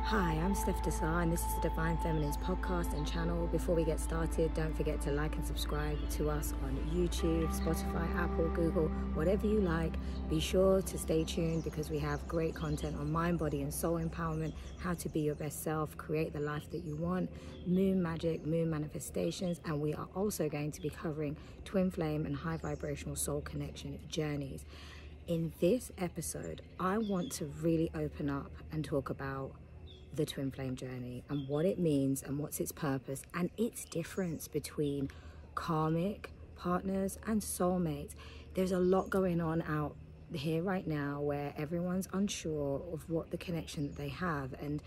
Hi, I'm Steph.dsa and this is the Divinefemininespodcast and channel. Before we get started, don't forget to like and subscribe to us on YouTube, Spotify, Apple, Google, whatever you like. Be sure to stay tuned because we have great content on mind, body and soul empowerment, how to be your best self, create the life that you want, moon magic, moon manifestations, and we are also going to be covering twin flame and high vibrational soul connection journeys. In this episode, I want to really open up and talk about the twin flame journey and what it means and what's its purpose and its difference between karmic partners and soulmates. There's a lot going on out here right now where everyone's unsure of what the connection that they have, and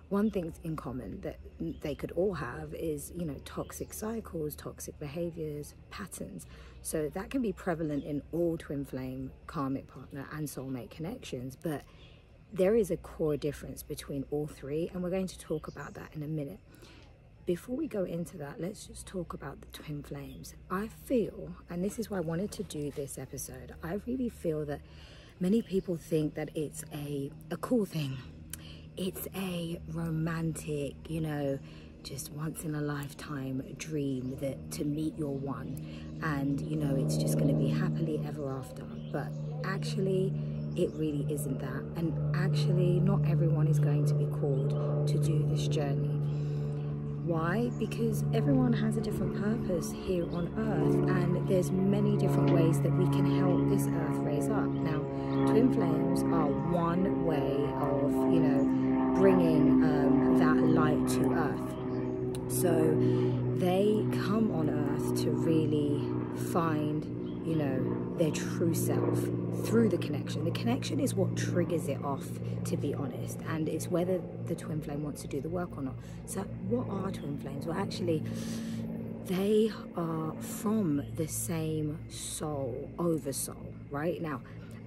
one thing in common that they could all have is, you know, toxic cycles, toxic behaviors, patterns. So that can be prevalent in all twin flame, karmic partner and soulmate connections, but there is a core difference between all three, and we're going to talk about that in a minute. Before we go into that, let's just talk about the twin flames. I feel, and this is why I wanted to do this episode, I really feel that many people think that it's a cool thing. It's a romantic, you know, just once in a lifetime dream that to meet your one, and you know, it's just going to be happily ever after. But actually, it really isn't that, and actually not everyone is going to be called to do this journey. Why? Because everyone has a different purpose here on earth, and there's many different ways that we can help this earth raise up. Now, twin flames are one way of, you know, bringing that light to earth. So they come on earth to really find, you know, their true self through the connection. The connection is what triggers it off, to be honest, and it's whether the twin flame wants to do the work or not. So what are twin flames? Well, actually, they are from the same soul, oversoul, right? Now,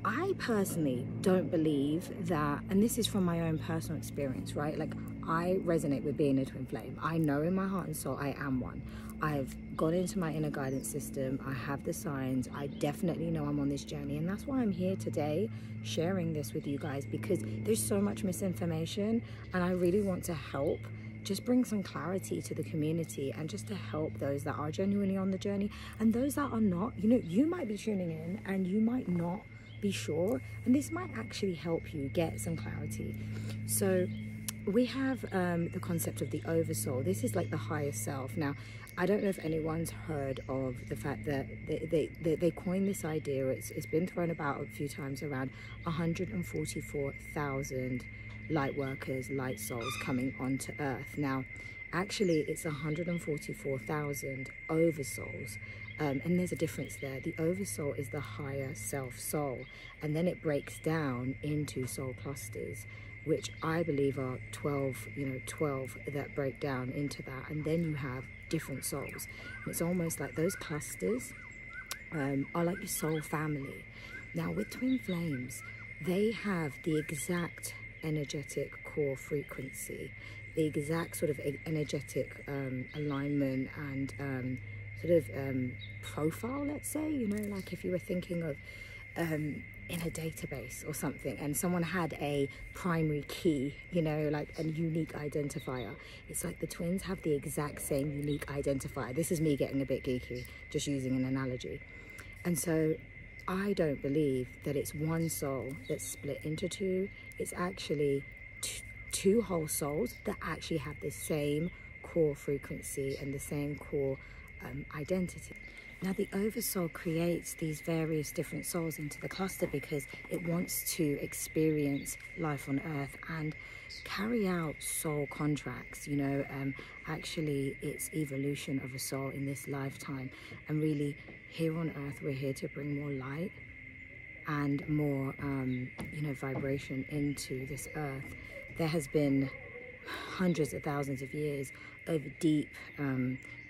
I personally don't believe that, and this is from my own personal experience, right? Like, I resonate with being a twin flame. I know in my heart and soul I am one. I've gone into my inner guidance system. I have the signs. I definitely know I'm on this journey, and that's why I'm here today sharing this with you guys, because there's so much misinformation, and I really want to help just bring some clarity to the community and just to help those that are genuinely on the journey and those that are not. You know, you might be tuning in and you might not be sure, and this might actually help you get some clarity. So we have the concept of the oversoul. This is like the higher self. Now, I don't know if anyone's heard of the fact that they coined this idea. It's been thrown about a few times, around 144,000 light workers, light souls coming onto earth. Now, actually, it's 144,000 oversouls. And there's a difference there. The oversoul is the higher self soul, and then it breaks down into soul clusters, which I believe are 12 that break down into that, and then you have different souls. And it's almost like those clusters are like your soul family. Now, with twin flames, they have the exact energetic core frequency, the exact sort of energetic alignment and profile, let's say, you know, like if you were thinking of in a database or something and someone had a primary key, you know, like a unique identifier. It's like the twins have the exact same unique identifier. This is me getting a bit geeky, just using an analogy. And so I don't believe that it's one soul that's split into two. It's actually two whole souls that actually have the same core frequency and the same core identity. Now, the oversoul creates these various different souls into the cluster because it wants to experience life on earth and carry out soul contracts, you know, actually it's evolution of a soul in this lifetime. And really, here on earth, we're here to bring more light and more, you know, vibration into this earth. There has been hundreds of thousands of years of deep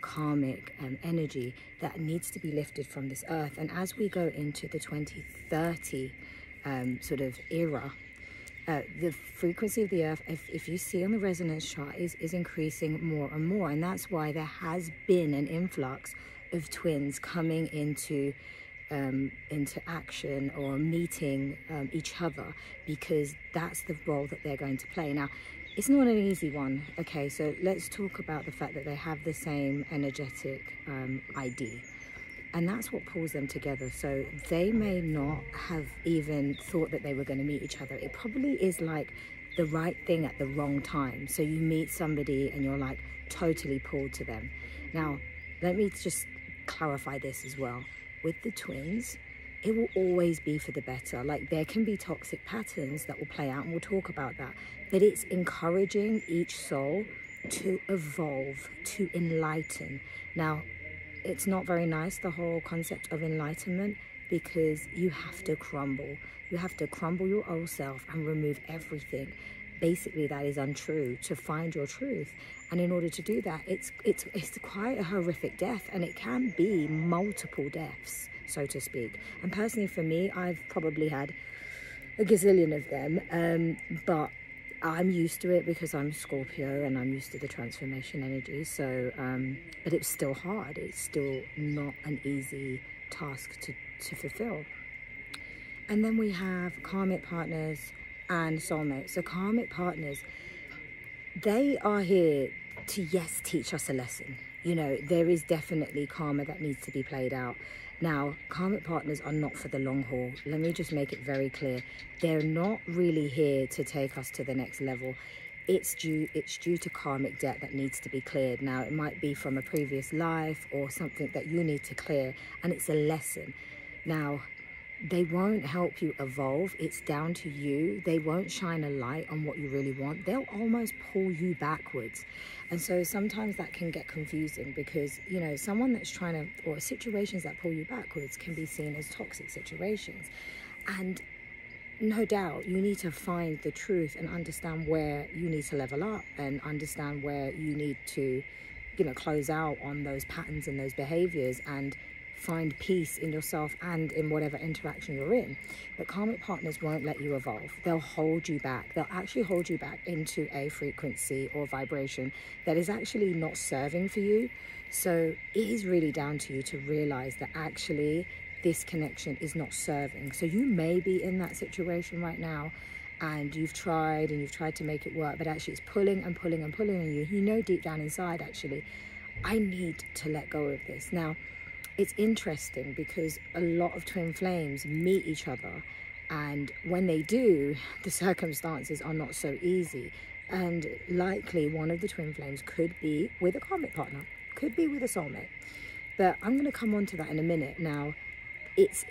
karmic energy that needs to be lifted from this earth. And as we go into the 2030 sort of era, the frequency of the earth, if you see on the resonance chart, is increasing more and more. And that's why there has been an influx of twins coming into action or meeting each other, because that's the role that they're going to play. Now, it's not an easy one. Okay, so let's talk about the fact that they have the same energetic ID. And that's what pulls them together. So they may not have even thought that they were going to meet each other. It probably is like the right thing at the wrong time. So you meet somebody and you're like totally pulled to them. Now, let me just clarify this as well. With the twins, it will always be for the better. Like, there can be toxic patterns that will play out, and we'll talk about that. But it's encouraging each soul to evolve, to enlighten. Now, it's not very nice, the whole concept of enlightenment, because you have to crumble. You have to crumble your old self and remove everything basically that is untrue to find your truth. And in order to do that, it's quite a horrific death, and it can be multiple deaths, so to speak. And personally for me, I've probably had a gazillion of them, but I'm used to it because I'm Scorpio and I'm used to the transformation energy. So but it's still hard. It's still not an easy task to fulfill. And then we have karmic partners and soulmates. So karmic partners, they are here to, yes, teach us a lesson. You know, there is definitely karma that needs to be played out. Now, karmic partners are not for the long haul. Let me just make it very clear. They're not really here to take us to the next level. It's due to karmic debt that needs to be cleared. Now, it might be from a previous life or something that you need to clear, and it's a lesson. Now, they won't help you evolve. It's down to you. They won't shine a light on what you really want. They'll almost pull you backwards. And so sometimes that can get confusing because, you know, someone that's trying to, or situations that pull you backwards can be seen as toxic situations. And no doubt you need to find the truth and understand where you need to level up and understand where you need to, you know, close out on those patterns and those behaviors and find peace in yourself and in whatever interaction you're in. But karmic partners won't let you evolve. They'll hold you back. They'll actually hold you back into a frequency or vibration that is actually not serving for you. So it is really down to you to realize that actually this connection is not serving. So you may be in that situation right now and you've tried to make it work, but actually it's pulling and pulling and pulling on you. You know deep down inside, actually, I need to let go of this. Now, it's interesting because a lot of twin flames meet each other, and when they do, the circumstances are not so easy. And likely one of the twin flames could be with a karmic partner, could be with a soulmate. But I'm going to come on to that in a minute. Now, it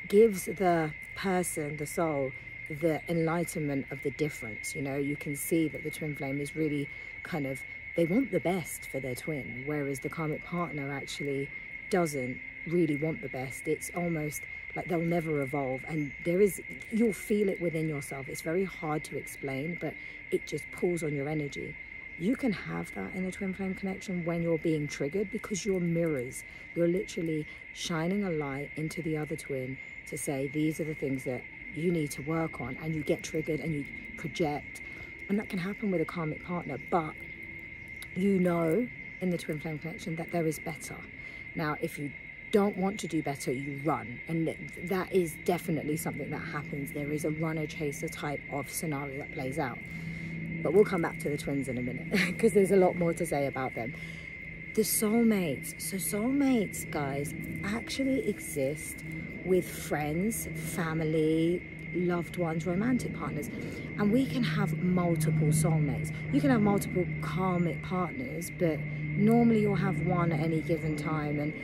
gives the person, the soul, the enlightenment of the difference. You know, you can see that the twin flame is really kind of, they want the best for their twin, whereas the karmic partner actually doesn't really want the best. It's almost like they'll never evolve, and you'll feel it within yourself. It's very hard to explain, but it just pulls on your energy. You can have that in a twin flame connection when you're being triggered, because you're mirrors. You're literally shining a light into the other twin to say, these are the things that you need to work on, and you get triggered and you project. And that can happen with a karmic partner, but you know in the twin flame connection that there is better. Now, if you don't want to do better, you run. And that is definitely something that happens. There is a runner-chaser type of scenario that plays out. But we'll come back to the twins in a minute because there's a lot more to say about them. The soulmates. So soulmates, guys, actually exist with friends, family, loved ones, romantic partners. And we can have multiple soulmates. You can have multiple karmic partners, but normally you'll have one at any given time, and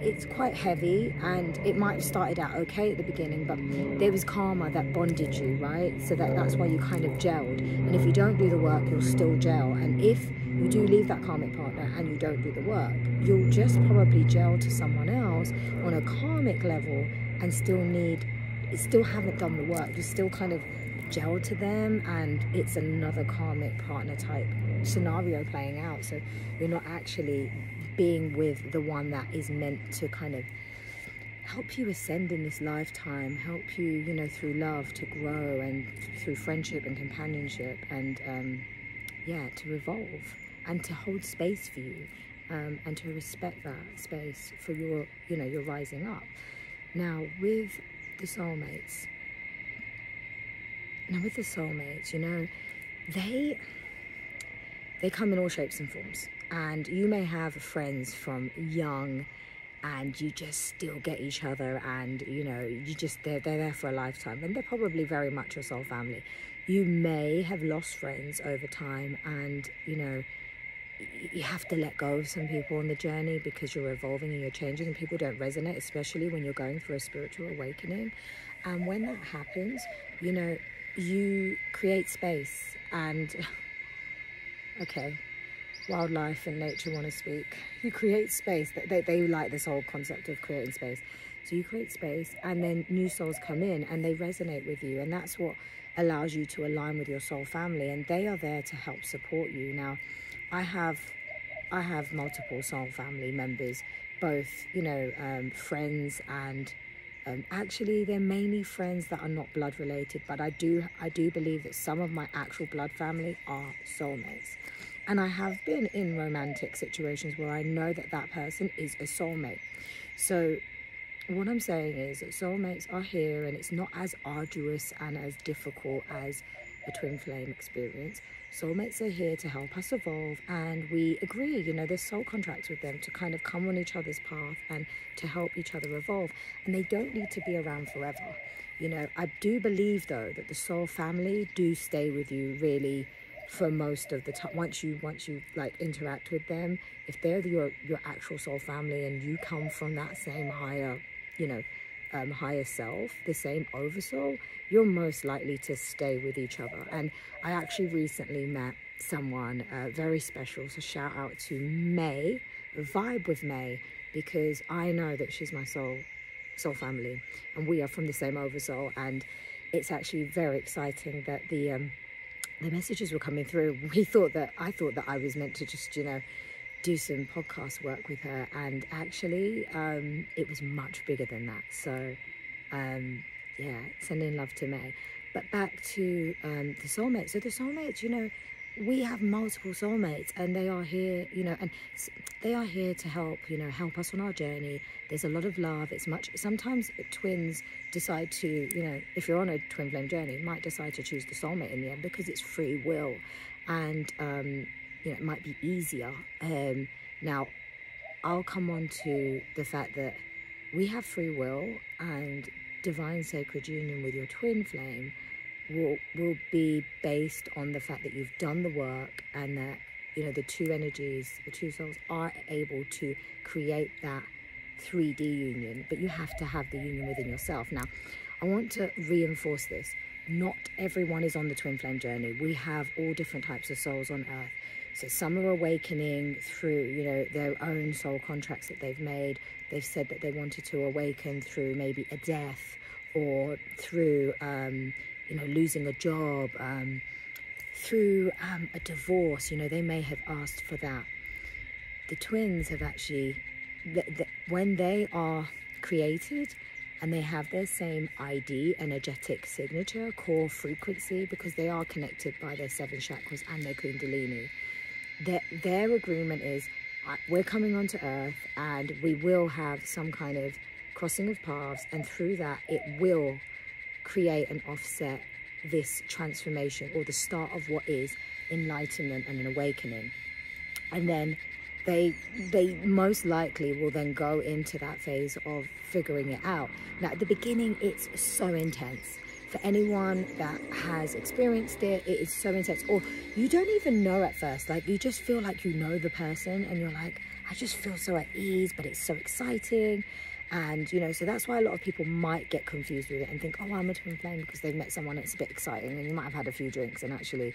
it's quite heavy, and it might have started out okay at the beginning, but there was karma that bonded you, right? So that's why you kind of gelled. And if you don't do the work, you'll still gel. And if you do leave that karmic partner and you don't do the work, you'll just probably gel to someone else on a karmic level and still haven't done the work. You still kind of gel to them, and it's another karmic partner type scenario playing out. So you're not actually being with the one that is meant to kind of help you ascend in this lifetime, help you, you know, through love to grow, and through friendship and companionship, and yeah, to evolve and to hold space for you, and to respect that space for your, you know, your rising up. Now with the soulmates, you know, they they come in all shapes and forms. And you may have friends from young and you just still get each other, and you know, they're there for a lifetime, and they're probably very much your soul family. You may have lost friends over time, and you know, you have to let go of some people on the journey because you're evolving and you're changing, and people don't resonate, especially when you're going through a spiritual awakening. And when that happens, you know, you create space. And okay, wildlife and nature want to speak. You create space. They like this whole concept of creating space. So you create space, and then new souls come in and they resonate with you, and that's what allows you to align with your soul family, and they are there to help support you. Now, I have multiple soul family members, both, you know, friends, and actually they're mainly friends that are not blood related, but I do believe that some of my actual blood family are soulmates. And I have been in romantic situations where I know that that person is a soulmate. So what I'm saying is that soulmates are here, and it's not as arduous and as difficult as a twin flame experience. Soulmates are here to help us evolve, and we agree, you know, there's soul contracts with them to kind of come on each other's path and to help each other evolve. And they don't need to be around forever. You know, I do believe though that the soul family do stay with you really for most of the time. Once you like interact with them, if they're your actual soul family and you come from that same higher, you know, higher self, the same oversoul, you're most likely to stay with each other. And I actually recently met someone very special, so shout out to May, vibe with May, because I know that she's my soul family, and we are from the same oversoul. And it's actually very exciting that the messages were coming through. I thought that I was meant to just, you know, do some podcast work with her, and actually it was much bigger than that. So yeah, sending love to May. But back to the soulmates. So the soulmates, you know, we have multiple soulmates, and they are here, you know, and they are here to help, you know, help us on our journey. There's a lot of love. It's much, sometimes twins decide to, you know, if you're on a twin flame journey, you might decide to choose the soulmate in the end because it's free will, and you know, it might be easier. Now, I'll come on to the fact that we have free will, and divine sacred union with your twin flame will be based on the fact that you've done the work, and that, you know, the two energies, the two souls are able to create that 3D union, but you have to have the union within yourself. Now, I want to reinforce this. Not everyone is on the twin flame journey. We have all different types of souls on earth. So some are awakening through, you know, their own soul contracts that they've made. They've said that they wanted to awaken through maybe a death, or through, you know, losing a job, through a divorce. You know, they may have asked for that. The twins have actually, when they are created and they have their same ID, energetic signature, core frequency, because they are connected by their 7 chakras and their kundalini, their agreement is, we're coming onto earth and we will have some kind of crossing of paths, and through that it will create and offset this transformation, or the start of what is enlightenment and an awakening. And then they most likely will then go into that phase of figuring it out. Now, at the beginning, it's so intense. For anyone that has experienced it, it is so intense. Or you don't even know at first, like you just feel like you know the person, and you're like, I just feel so at ease, but it's so exciting. And, you know, so that's why a lot of people might get confused with it and think, oh, I'm a twin flame, because they've met someone that's a bit exciting, and you might have had a few drinks, and actually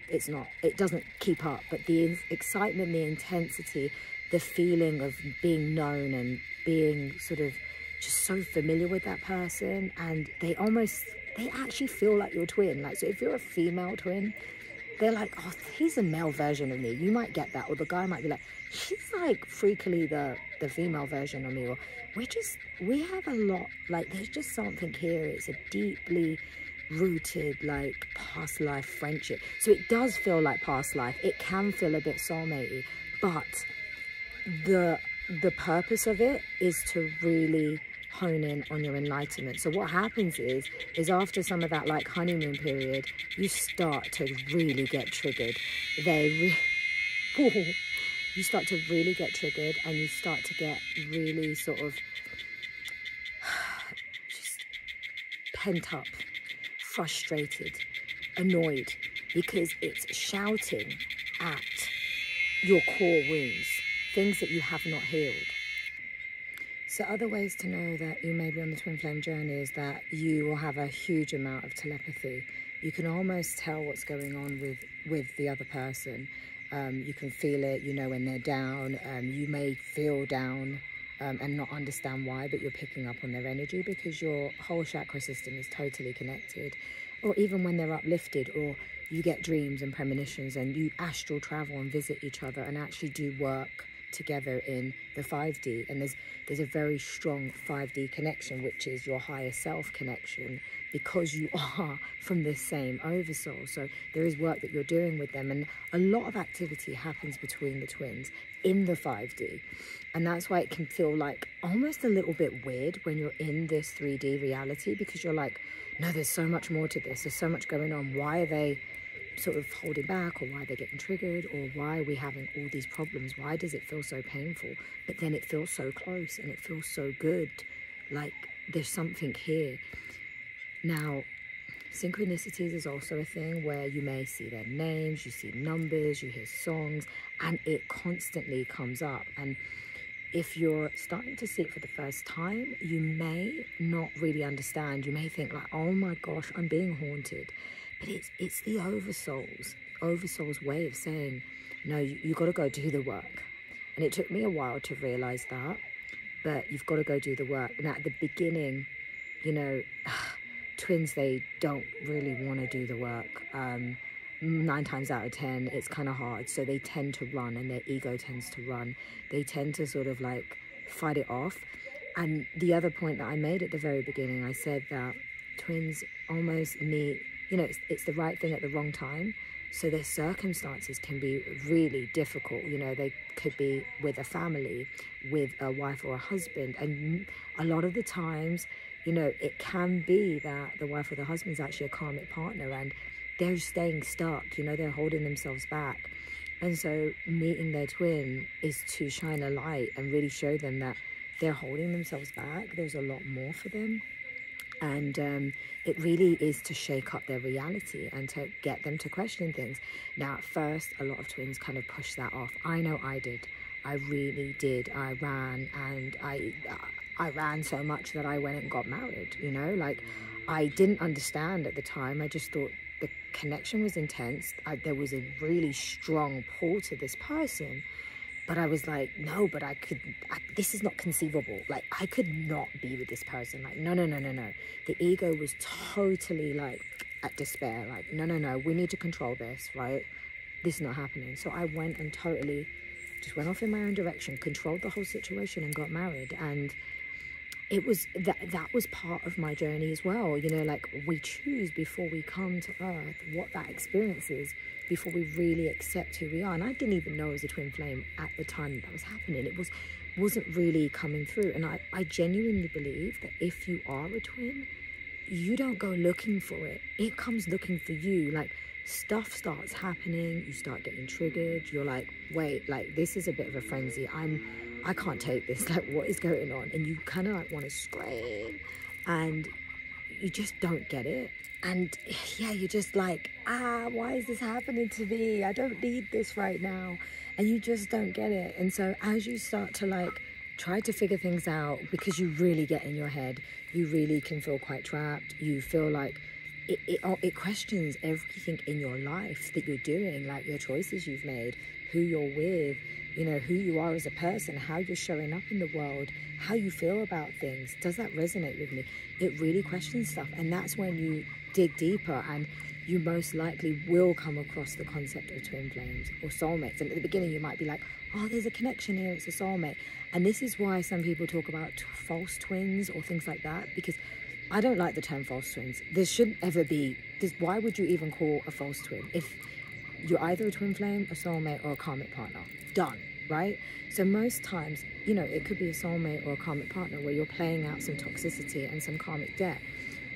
it's not, it doesn't keep up. But the excitement, the intensity, the feeling of being known and being sort of just so familiar with that person, and they actually feel like your twin. Like, so if you're a female twin, they're like, oh, he's a male version of me. You might get that. Or the guy might be like, she's like freakily the female version of me. Or we have a lot, like, there's just something here. It's a deeply rooted, like, past life friendship. So it does feel like past life. It can feel a bit soulmatey, but the purpose of it is to really hone in on your enlightenment. So what happens is after some of that, like, honeymoon period, you start to really get triggered. you start to really get triggered, and you start to get really sort of just pent up, frustrated, annoyed, because it's shouting at your core wounds, things that you have not healed. So other ways to know that you may be on the twin flame journey is that you will have a huge amount of telepathy. You can almost tell what's going on with the other person. You can feel it, you know, when they're down. You may feel down and not understand why, but you're picking up on their energy because your whole chakra system is totally connected. Or even when they're uplifted, or you get dreams and premonitions and you astral travel and visit each other and actually do work together in the 5D. And there's a very strong 5D connection, which is your higher self connection, because you are from the same oversoul. So there is work that you're doing with them, and a lot of activity happens between the twins in the 5D. And that's why it can feel like almost a little bit weird when you're in this 3D reality, because you're like, no, there's so much more to this, there's so much going on. Why are they sort of holding back, or why they're getting triggered, or why are we having all these problems? Why does it feel so painful? But then it feels so close and it feels so good, like there's something here. Now, synchronicities is also a thing where you may see their names, you see numbers, you hear songs, and it constantly comes up. And if you're starting to see it for the first time, you may not really understand. You may think like, oh my gosh, I'm being haunted. But it's the oversoul's way of saying, no, you got to go do the work. And it took me a while to realize that, but you've got to go do the work. And at the beginning, you know, twins, they don't really want to do the work. 9 times out of 10, it's kind of hard. So they tend to run, and their ego tends to run. They tend to sort of like fight it off. And the other point that I made at the very beginning, I said that twins almost need, you know, it's the right thing at the wrong time. So their circumstances can be really difficult. You know, they could be with a family, with a wife or a husband. And a lot of the times, you know, it can be that the wife or the husband is actually a karmic partner, and they're staying stuck, you know, they're holding themselves back. And so meeting their twin is to shine a light and really show them that they're holding themselves back. There's a lot more for them. And it really is to shake up their reality and to get them to question things. Now, at first, a lot of twins kind of push that off. I know I did. I really did. I ran, and I ran so much that I went and got married, you know? Like, I didn't understand at the time. I just thought the connection was intense. There was a really strong pull to this person. But I was like, no, but this is not conceivable. Like, I could not be with this person. Like, no. The ego was totally like at despair. Like, no, we need to control this, right? This is not happening. So I went and totally just went off in my own direction, controlled the whole situation, and got married. And it was that was part of my journey as well. You know, like, we choose before we come to earth what that experience is, before we really accept who we are. And I didn't even know it was a twin flame at the time that was happening. It wasn't really coming through. And I genuinely believe that if you are a twin, you don't go looking for it. It comes looking for you. Like, stuff starts happening, you start getting triggered, you're like, wait, like, this is a bit of a frenzy. I can't take this, like, what is going on? And you kind of like want to scream, and you just don't get it. And yeah, you're just like, why is this happening to me? I don't need this right now. And you just don't get it. And so as you start to like try to figure things out, because you really get in your head, you really can feel quite trapped. You feel like it questions everything in your life that you're doing, like your choices you've made, who you're with, you know, who you are as a person, how you're showing up in the world, how you feel about things. Does that resonate with me? It really questions stuff. And that's when you dig deeper, and you most likely will come across the concept of twin flames or soulmates. And at the beginning you might be like, oh, there's a connection here, it's a soulmate. And this is why some people talk about false twins or things like that, because I don't like the term false twins. There shouldn't ever be this. Why would you even call a false twin? If you're either a twin flame, a soulmate, or a karmic partner, done, right? So most times, you know, it could be a soulmate or a karmic partner where you're playing out some toxicity and some karmic debt.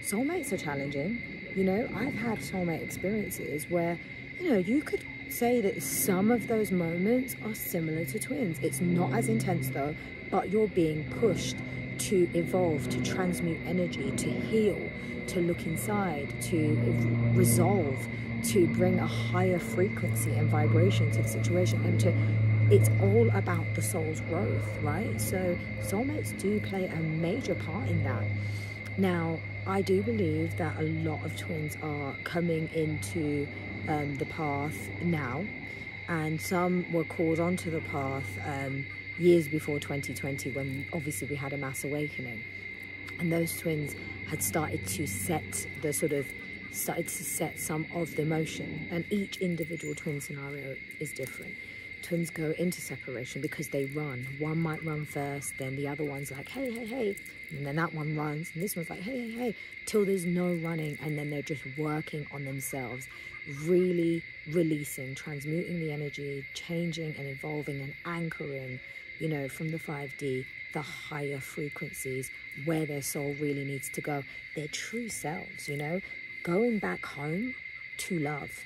Soulmates are challenging. You know, I've had soulmate experiences where, you know, you could say that some of those moments are similar to twins. It's not as intense though, but you're being pushed to evolve, to transmute energy, to heal, to look inside, to resolve, to bring a higher frequency and vibration to the situation, and it's all about the soul's growth, right? So soulmates do play a major part in that. Now, I do believe that a lot of twins are coming into the path now, and some were called onto the path years before 2020, when obviously we had a mass awakening, and those twins had started to set some of the motion, and each individual twin scenario is different. Twins go into separation because they run. One might run first, then the other one's like, hey, hey, hey, and then that one runs, and this one's like, hey, hey, hey, till there's no running, and then they're just working on themselves, really releasing, transmuting the energy, changing and evolving and anchoring, you know, from the 5D, the higher frequencies where their soul really needs to go, their true selves, you know, going back home to love.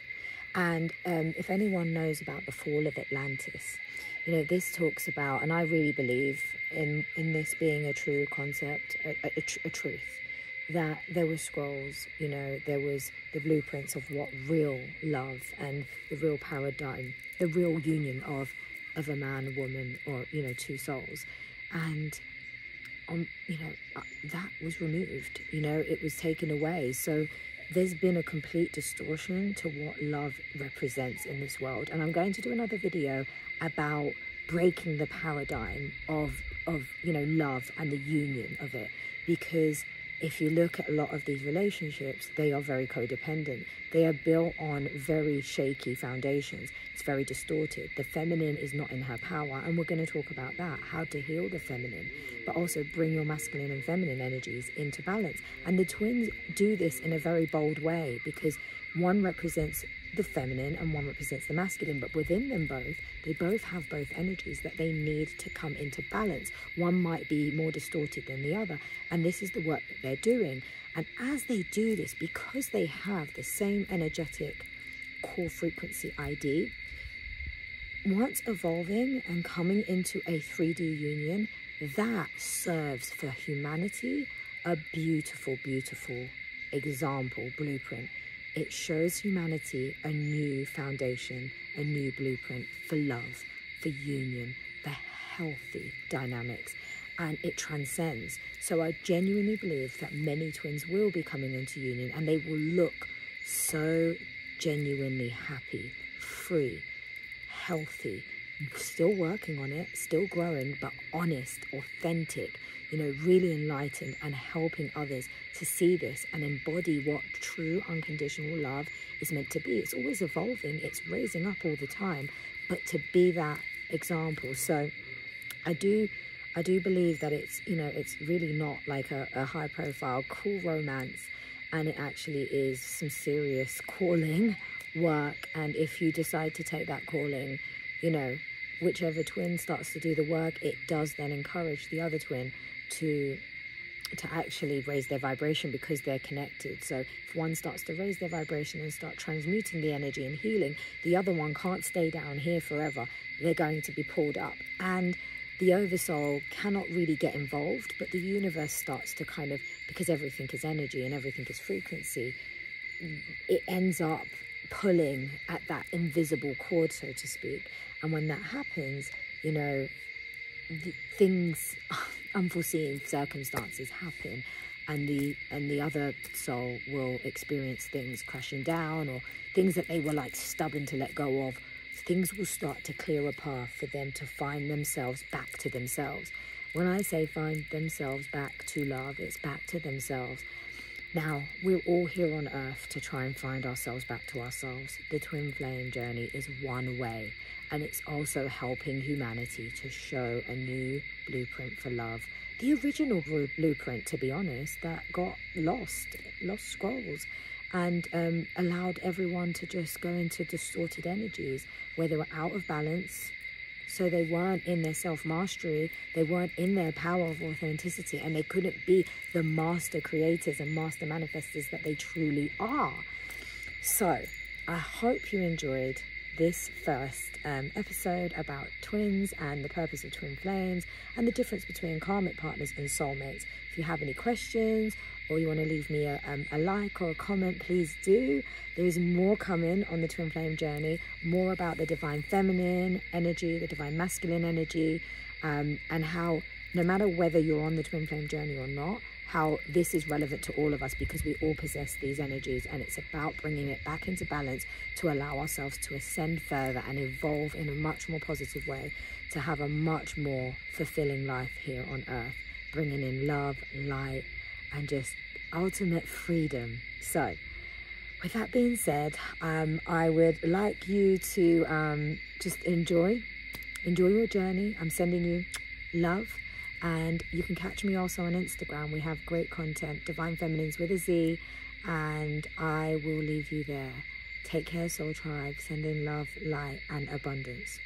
And if anyone knows about the Fall of Atlantis, you know, this talks about, and I really believe in this being a true concept, a truth, that there were scrolls, you know, there was the blueprints of what real love and the real paradigm, the real union of a man, a woman, or, you know, two souls. And, you know, that was removed, you know, it was taken away. So there's been a complete distortion to what love represents in this world. And I'm going to do another video about breaking the paradigm of you know, love and the union of it. Because if you look at a lot of these relationships, they are very codependent. They are built on very shaky foundations. It's very distorted. The feminine is not in her power. And we're going to talk about that, how to heal the feminine, but also bring your masculine and feminine energies into balance. And the twins do this in a very bold way, because one represents the feminine and one represents the masculine, but within them both, they both have both energies that they need to come into balance. One might be more distorted than the other, and this is the work that they're doing. And as they do this, because they have the same energetic core frequency ID, once evolving and coming into a 3D union, that serves for humanity a beautiful, beautiful example, blueprint. It shows humanity a new foundation, a new blueprint for love, for union, for healthy dynamics, and it transcends. So I genuinely believe that many twins will be coming into union, and they will look so genuinely happy, free, healthy, still working on it, still growing, but honest, authentic, you know, really enlightened, and helping others to see this and embody what true unconditional love is meant to be. It's always evolving, it's raising up all the time, but to be that example. So I do believe that it's, you know, it's really not like a high profile, cool romance, and it actually is some serious calling work. And if you decide to take that calling, you know, whichever twin starts to do the work, it does then encourage the other twin to actually raise their vibration, because they're connected. So if one starts to raise their vibration and start transmuting the energy and healing, the other one can't stay down here forever. They're going to be pulled up, and the oversoul cannot really get involved, but the universe starts to kind of, because everything is energy and everything is frequency, it ends up pulling at that invisible cord, so to speak. And when that happens, you know, things, unforeseen circumstances happen, and the other soul will experience things crashing down, or things that they were like stubborn to let go of. Things will start to clear a path for them to find themselves back to themselves. When I say find themselves back to love, it's back to themselves. Now, we're all here on earth to try and find ourselves back to ourselves. The twin flame journey is one way, and it's also helping humanity to show a new blueprint for love. The original blueprint, to be honest, that got lost scrolls, and allowed everyone to just go into distorted energies where they were out of balance. So they weren't in their self-mastery, they weren't in their power of authenticity, and they couldn't be the master creators and master manifestors that they truly are. So I hope you enjoyed this first episode about twins and the purpose of twin flames and the difference between karmic partners and soulmates. If you have any questions or you want to leave me a like or a comment, please do. There is more coming on the twin flame journey, more about the divine feminine energy, the divine masculine energy, and how no matter whether you're on the twin flame journey or not, how this is relevant to all of us because we all possess these energies, and it's about bringing it back into balance to allow ourselves to ascend further and evolve in a much more positive way, to have a much more fulfilling life here on earth, bringing in love, light, and just ultimate freedom. So with that being said, I would like you to just enjoy your journey. I'm sending you love. And you can catch me also on Instagram. We have great content, Divine Feminines with a Z, and I will leave you there. Take care, Soul Tribe. Send in love, light, and abundance.